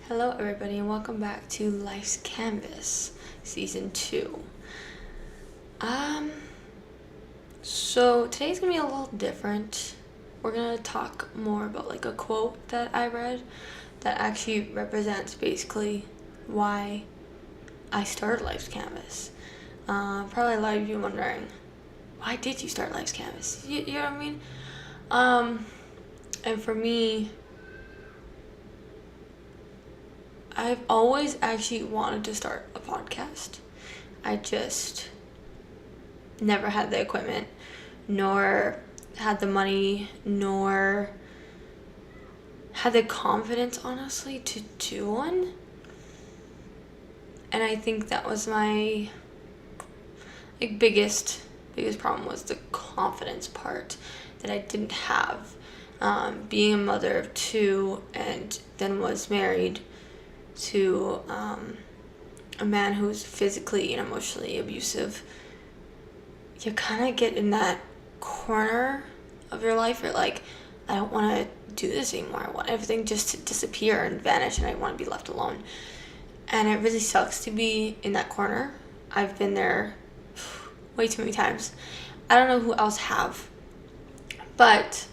Hello, everybody, and welcome back to Life's Canvas, Season 2. Um, so today's gonna be a little different. We're gonna talk more about like a quote that I read that actually represents basically why I started Life's Canvas. Probably a lot of you wondering, why did you start Life's Canvas? You know what I mean? And for me, I've always actually wanted to start a podcast. I just never had the equipment, nor had the money, nor had the confidence, honestly, to do one. And I think that was my biggest problem, was the confidence part that I didn't have. Being a mother of two, and then was married to a man who was physically and emotionally abusive, you kind of get in that corner of your life where like, I don't want to do this anymore. I want everything just to disappear and vanish, and I want to be left alone. And it really sucks to be in that corner. I've been there way too many times. I don't know who else have, but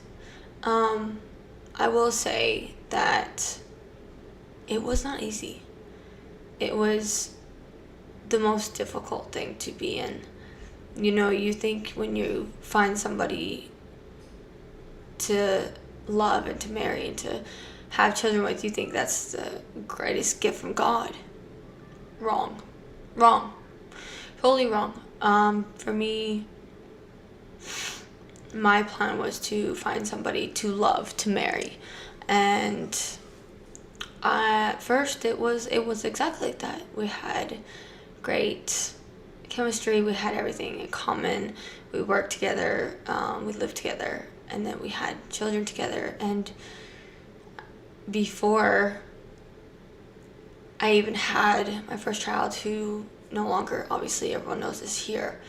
I will say that it was not easy. It was the most difficult thing to be in. You know, you think when you find somebody to love and to marry and to have children with, you think that's the greatest gift from God. Wrong. Totally wrong. For me, my plan was to find somebody to love, to marry. And at first it was exactly like that. We had great chemistry, we had everything in common, we worked together, we lived together, and then we had children together. And before I even had my first child, who no longer, obviously everyone knows, is here,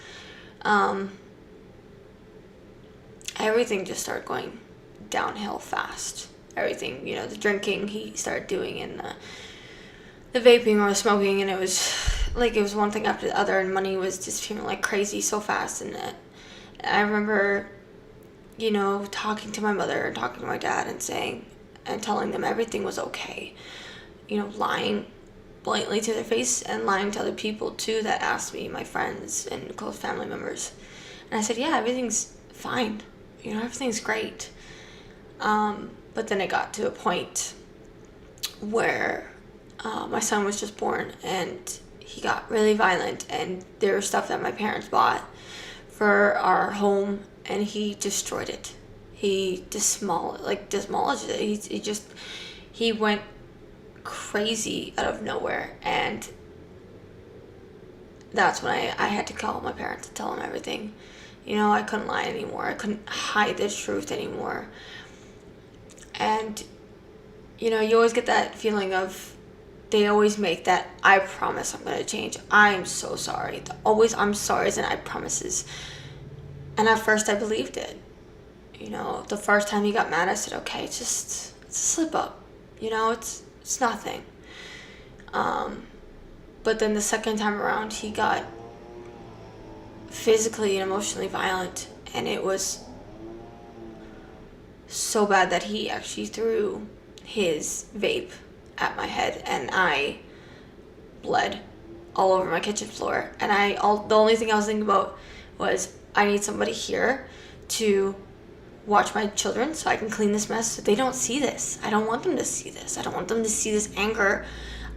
everything just started going downhill fast. Everything, you know, the drinking he started doing, and the vaping or the smoking, and it was one thing after the other, and money was just feeling like crazy so fast. And I remember, you know, talking to my mother and talking to my dad and saying and telling them everything was okay. You know, lying blatantly to their face and lying to other people too that asked me, my friends and close family members. And I said, yeah, everything's fine. You know, everything's great. But then it got to a point where my son was just born, and he got really violent, and there was stuff that my parents bought for our home, and he destroyed it. He demolished it. He went crazy out of nowhere, and that's when I had to call my parents to tell them everything. You know, I couldn't lie anymore. I couldn't hide the truth anymore. And, you know, you always get that feeling of, they always make that, I promise I'm going to change. I'm so sorry. Always, I'm sorry's and I promises. And at first I believed it. You know, the first time he got mad, I said, okay, it's a slip up. You know, it's nothing. But then the second time around, he got physically and emotionally violent, and it was so bad that he actually threw his vape at my head, and I bled all over my kitchen floor. And the only thing I was thinking about was, I need somebody here to watch my children so I can clean this mess so they don't see this. I don't want them to see this. I don't want them to see this anger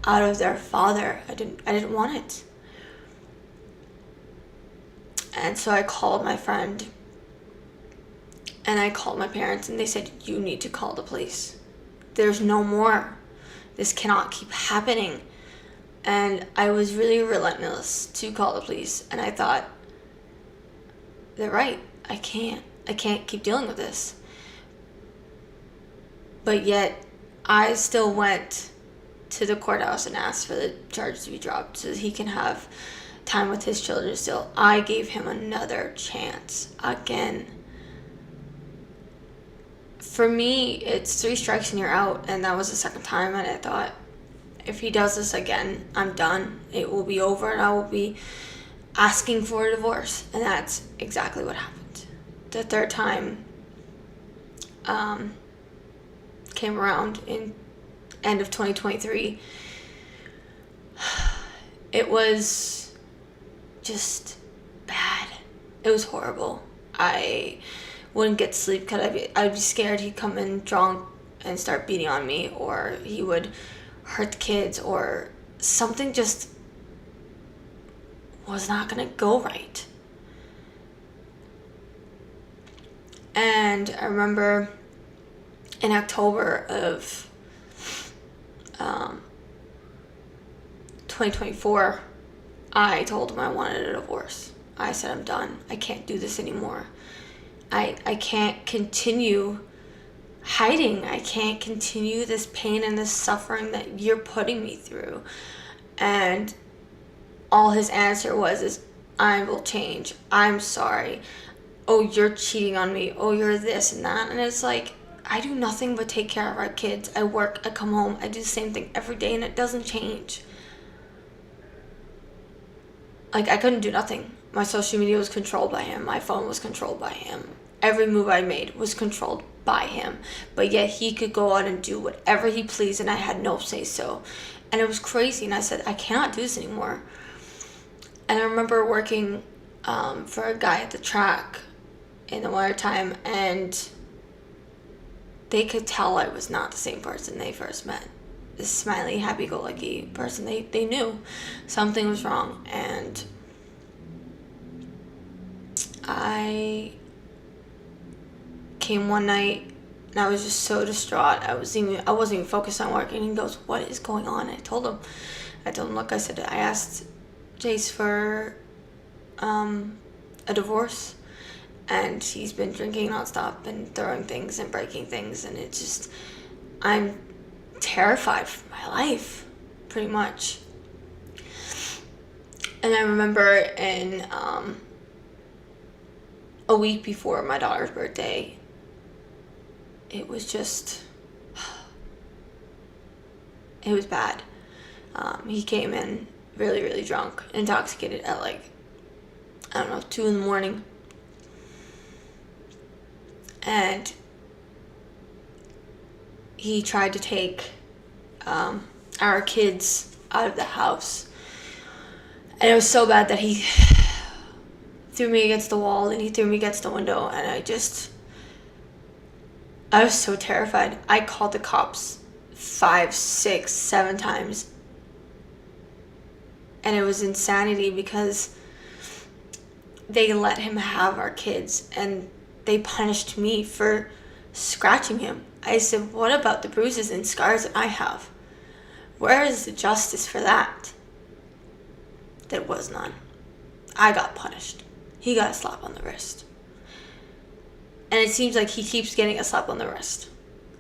out of their father. I didn't want it. And so I called my friend, and I called my parents, and they said, you need to call the police. There's no more. This cannot keep happening. And I was really relentless to call the police, and I thought, they're right. I can't keep dealing with this. But yet, I still went to the courthouse and asked for the charges to be dropped so that he can have time with his children still. I gave him another chance again. For me, it's 3 strikes and you're out, and that was the second time, and I thought, if he does this again, I'm done. It will be over and I will be asking for a divorce. And that's exactly what happened. The third time came around in end of 2023. It was just bad. It was horrible. I wouldn't get sleep because I'd be scared he'd come in drunk and start beating on me, or he would hurt the kids, or something just was not gonna go right. And I remember in October of 2024, I told him I wanted a divorce. I said, I'm done. I can't do this anymore. I can't continue hiding. I can't continue this pain and this suffering that you're putting me through. And all his answer is, I will change. I'm sorry. Oh, you're cheating on me. Oh, you're this and that. And it's like, I do nothing but take care of our kids. I work, I come home, I do the same thing every day, and it doesn't change. Like, I couldn't do nothing. My social media was controlled by him. My phone was controlled by him. Every move I made was controlled by him. But yet he could go out and do whatever he pleased, and I had no say so. And it was crazy. And I said, I cannot do this anymore. And I remember working for a guy at the track in the wintertime, and they could tell I was not the same person they first met. This smiley, happy-go-lucky person. They knew something was wrong. And I came one night and I was just so distraught. I wasn't even focused on work. And he goes, what is going on? I told him, look, I said, I asked Jace for a divorce, and he's been drinking nonstop and throwing things and breaking things, and it's just, I'm terrified for my life, pretty much. And I remember in a week before my daughter's birthday, it was just, it was bad. He came in really, really drunk, intoxicated at 2 in the morning. And he tried to take our kids out of the house. And it was so bad that he threw me against the wall, and he threw me against the window, and I was so terrified. I called the cops 5, 6, 7 times. And it was insanity because they let him have our kids, and they punished me for scratching him. I said, what about the bruises and scars that I have? Where is the justice for that? There was none. I got punished. He got a slap on the wrist. And it seems like he keeps getting a slap on the wrist.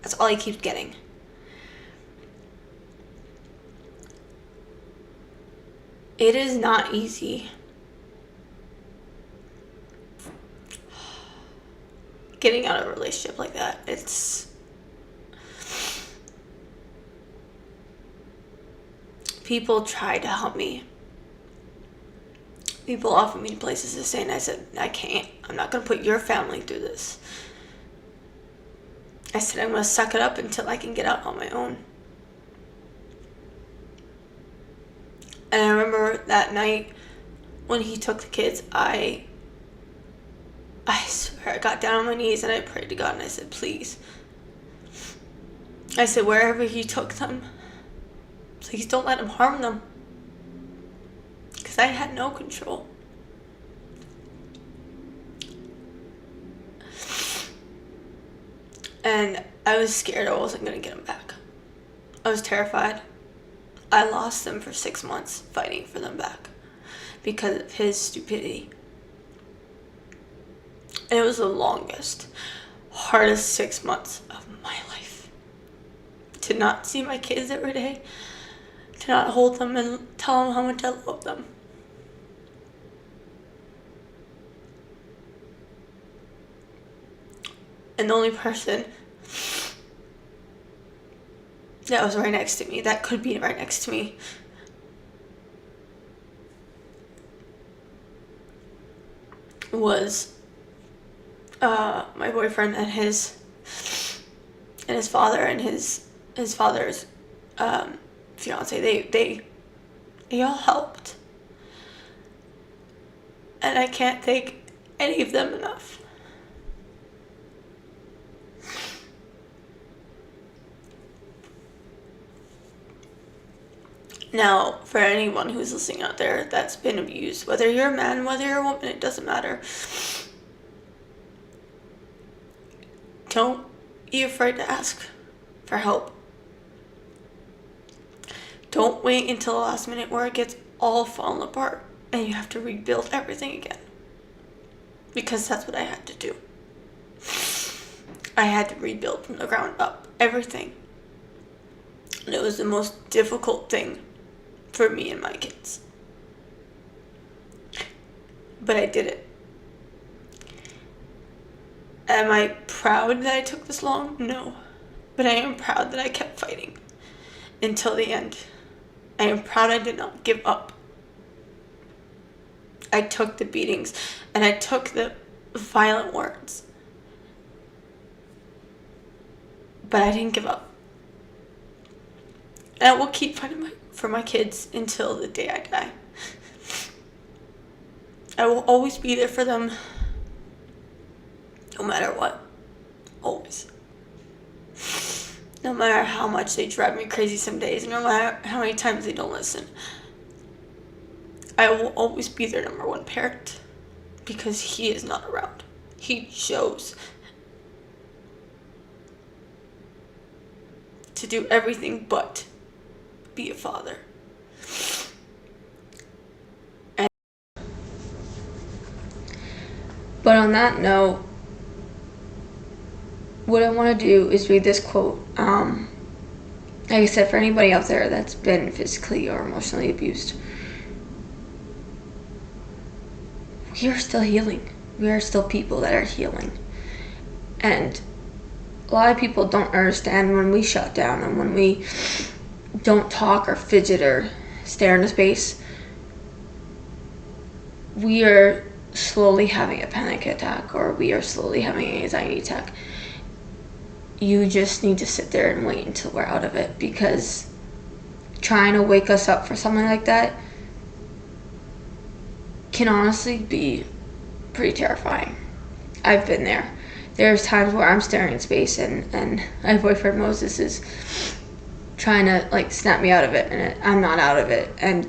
That's all he keeps getting. It is not easy getting out of a relationship like that. People tried to help me. People offered me places to stay, and I said, I can't. I'm not going to put your family through this. I said, I'm going to suck it up until I can get out on my own. And I remember that night when he took the kids, I swear I got down on my knees and I prayed to God, and I said, please. I said, wherever he took them, please don't let him harm them. Because I had no control. And I was scared I wasn't going to get him back. I was terrified. I lost them for 6 months fighting for them back because of his stupidity. And it was the longest, hardest 6 months of my life. To not see my kids every day, to not hold them and tell them how much I love them. And the only person that was right next to me, that could be right next to me, was my boyfriend and his father and his father's fiance. They all helped, and I can't thank any of them enough. Now, for anyone who's listening out there that's been abused, whether you're a man, whether you're a woman, it doesn't matter. Don't be afraid to ask for help. Don't wait until the last minute where it gets all fallen apart and you have to rebuild everything again. Because that's what I had to do. I had to rebuild from the ground up everything. And it was the most difficult thing for me and my kids. But I did it. Am I proud that I took this long? No. But I am proud that I kept fighting until the end. I am proud I did not give up. I took the beatings and I took the violent words. But I didn't give up. And I will keep fighting for my kids until the day I die. I will always be there for them, no matter what. Always. No matter how much they drive me crazy some days, no matter how many times they don't listen. I will always be their number one parent because he is not around. He chose to do everything but be a father. But on that note, what I want to do is read this quote. Like I said, for anybody out there that's been physically or emotionally abused, we are still healing. We are still people that are healing. And a lot of people don't understand when we shut down and when we don't talk or fidget or stare into space, we are slowly having a panic attack or we are slowly having an anxiety attack. You just need to sit there and wait until we're out of it, because trying to wake us up for something like that can honestly be pretty terrifying. I've been there. There's times where I'm staring in space and my boyfriend Moses is trying to like snap me out of it, and I'm not out of it, and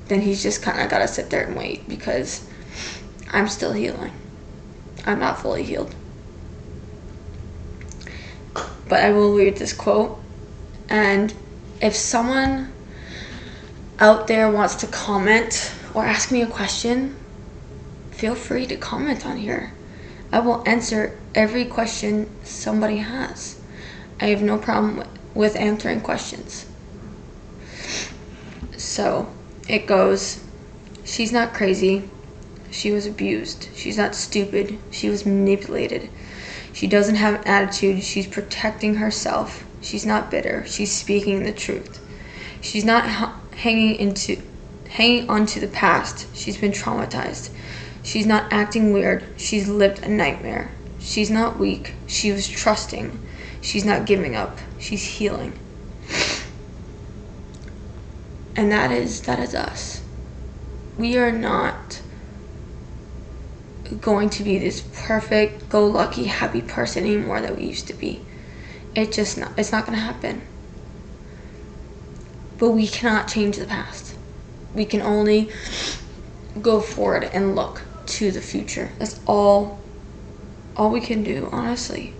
then he's just kind of got to sit there and wait because I'm still healing. I'm not fully healed. But I will read this quote, and if someone out there wants to comment or ask me a question, feel free to comment on here. I will answer every question somebody has. I have no problem with answering questions. So it goes, she's not crazy. She was abused. She's not stupid. She was manipulated. She doesn't have an attitude. She's protecting herself. She's not bitter. She's speaking the truth. She's not hanging onto the past. She's been traumatized. She's not acting weird. She's lived a nightmare. She's not weak. She was trusting. She's not giving up. She's healing. And that is us. We are not going to be this perfect, go-lucky, happy person anymore that we used to be. It's not going to happen. But we cannot change the past. We can only go forward and look to the future. That's all we can do, honestly.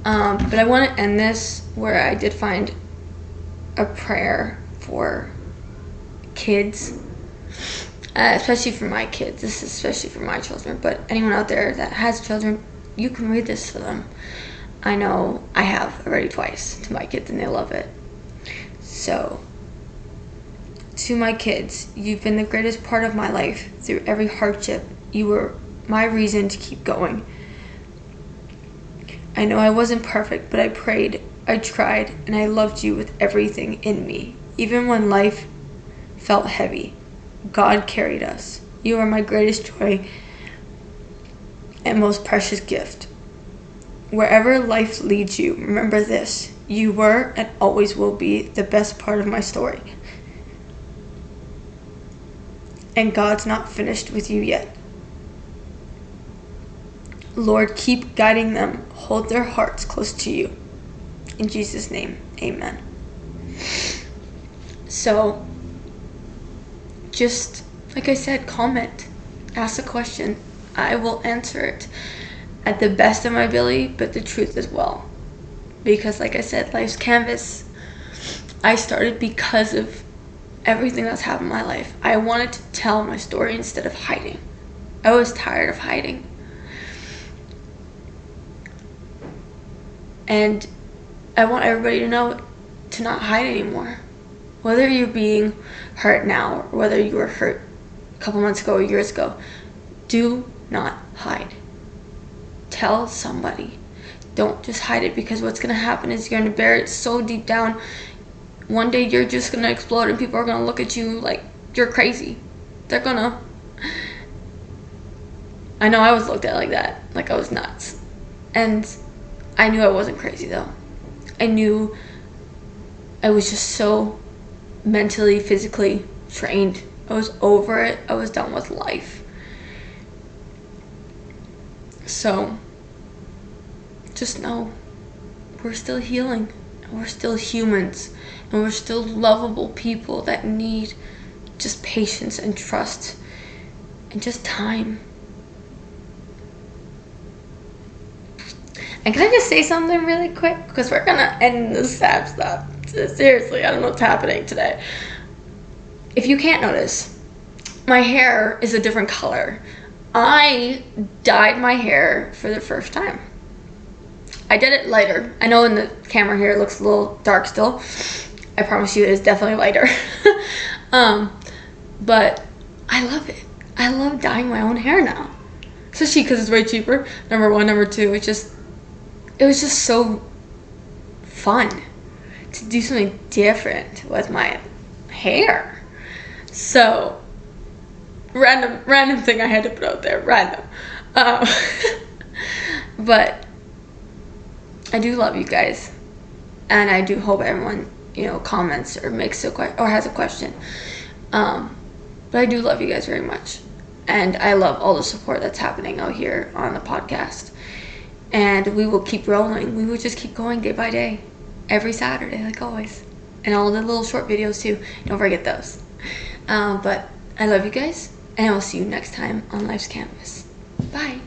But I want to end this where I did find a prayer for kids. Especially for my kids. This is especially for my children. But anyone out there that has children, you can read this for them. I know I have already twice to my kids and they love it. So, to my kids, you've been the greatest part of my life through every hardship. You were my reason to keep going. I know I wasn't perfect, but I prayed I tried, and I loved you with everything in me. Even when life felt heavy, God carried us. You are my greatest joy and most precious gift. Wherever life leads you, remember this. You were and always will be the best part of my story. And God's not finished with you yet. Lord, keep guiding them. Hold their hearts close to you. In Jesus' name, amen. So, just like I said, comment. Ask a question. I will answer it at the best of my ability, but the truth as well. Because like I said, life's canvas. I started because of everything that's happened in my life. I wanted to tell my story instead of hiding. I was tired of hiding. And I want everybody to know to not hide anymore. Whether you're being hurt now, or whether you were hurt a couple months ago or years ago, do not hide. Tell somebody. Don't just hide it, because what's going to happen is you're going to bury it so deep down. One day you're just going to explode and people are going to look at you like you're crazy. They're going to. I know I was looked at like that, like I was nuts. And I knew I wasn't crazy though. I knew I was just so mentally, physically drained. I was over it. I was done with life. So just know we're still healing, and we're still humans, and we're still lovable people that need just patience and trust and just time. And can I just say something really quick? Because we're gonna end this sad stuff. Seriously, I don't know what's happening today. If you can't notice, my hair is a different color. I dyed my hair for the first time. I did it lighter. I know in the camera here it looks a little dark still. I promise you it is definitely lighter. But I love it. I love dyeing my own hair now. Especially because it's way cheaper. Number one. Number two, it was just so fun to do something different with my hair. So, random thing I had to put out there. Random. But I do love you guys, and I do hope everyone, comments or makes or has a question. But I do love you guys very much, and I love all the support that's happening out here on the podcast. And we will keep rolling. We will just keep going day by day, every Saturday, like always, and all the little short videos too. Don't forget those. But I love you guys, and I will see you next time on Life's Canvas. Bye.